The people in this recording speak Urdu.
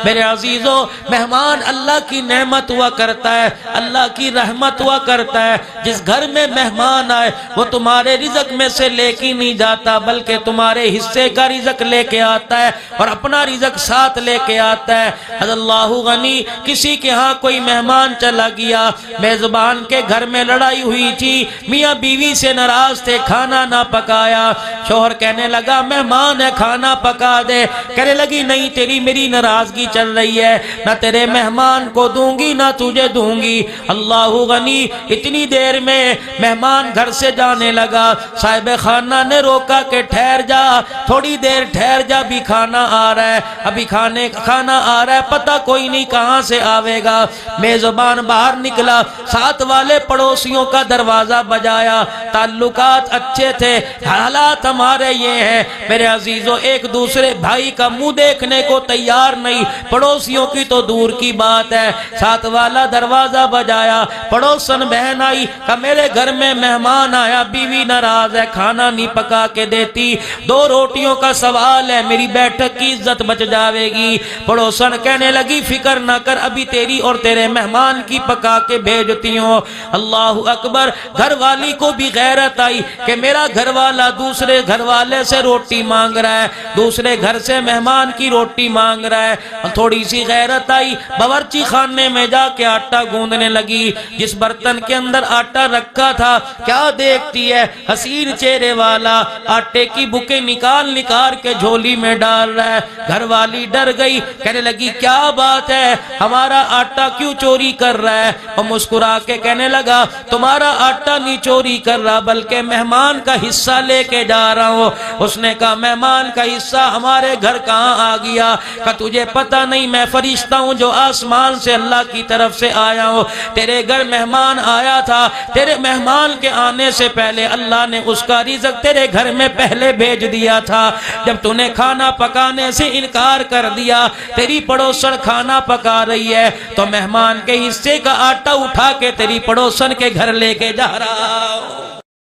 میرے عزیزوں، مہمان اللہ کی نعمت ہوا کرتا ہے، اللہ کی رحمت ہوا کرتا ہے۔ جس گھر میں مہمان آئے وہ تمہارے رزق میں سے لے کے نہیں جاتا بلکہ تمہارے حصے کا رزق لے کے آتا ہے اور اپنا رزق ساتھ لے کے آتا ہے۔ اللہ غنی، کسی کے ہاں کوئی مہمان چلا گیا، میزبان کے گھر میں لڑائی ہوئی تھی، میاں بیوی سے ناراض تھے، کھانا نہ پکایا۔ شوہر کہنے لگا مہمان ہے کھانا پکا دے، کہنے لگی نہیں تیری میری ناراضگی چل رہی ہے، نہ تیرے مہمان کو دوں گی نہ تجھے دوں گی۔ اللہ غنی، اتنی دیر میں مہمان گھر سے جانے لگا، صاحب خانہ نے روکا کہ ٹھہر جا، تھوڑی دیر ٹھہر جا، بھی کھانا آ رہا ہے، ابھی کھانا آ رہا ہے، پتہ کوئی نہیں کہاں سے آوے گا۔ میزبان باہر نکلا، ساتھ والے پڑوسیوں کا دروازہ بجایا، تعلقات اچھے تھے، حالات ہمارے یہ ہیں میرے عزیزوں، ایک دوسرے بھائی کا منہ دیکھنے کو تیار نہیں، پڑوسیوں کی تو دور کی بات ہے۔ ساتھ والا دروازہ بجایا، پڑوسن بہن آئی، کہا میرے گھر میں مہمان آیا، بیوی ناراض ہے، کھانا نہیں پکا کے دیتی، 2 روٹیوں کا سوال ہے، میری بیٹھک کی عزت بچ جاوے گی۔ پڑوسن کہنے لگی فکر نہ کر، ابھی تیری اور تیرے مہمان کی پکا کے بھیجتی ہوں۔ اللہ اکبر، گھر والی کو بھی غیرت آئی کہ میرا گھر والا دوسرے گھر والے سے روٹی مانگ رہا ہے، دوسرے گھر سے مہمان کی روٹی مانگ رہا ہے۔ تھوڑی سی غیرت آئی، باورچی خانے میں جا کے آٹا گوندنے لگی، جس برتن کے اندر آٹا رکھا تھا کیا دیکھتی ہے، حسین چہرے والا آٹے کی بکیں نکال کے جھولی میں ڈال رہا ہے۔ گھر والی ڈر گئی، کہنے لگی کیا بات ہے، ہمارا آٹا کیوں چوری کر رہا ہے؟ اور مسکرا کے کہنے لگا تمہارا آٹا نہیں چوری کر رہا بلکہ مہمان کا حصہ لے کے جا رہا ہوں۔ اس نے کہا مہمان کا حصہ ہمارے گھر کہاں آ گیا؟ کہ تجھے پتہ نہیں میں فرشتہ ہوں جو آسمان سے اللہ کی طرف سے آیا ہوں، تیرے گھر مہمان آیا تھا، تیرے مہمان کے آنے سے پہلے اللہ نے اس کا رزق تیرے گھر میں پہلے بھیج دیا تھا۔ جب تو نے کھانا پکانے سے انکار کر دیا، تیری پڑوسن کھانا پکا رہی ہے تو مہمان کے حصے کا آٹا اٹھا کے تیری پڑوسن کے گھر لے کے جا رہا ہوں۔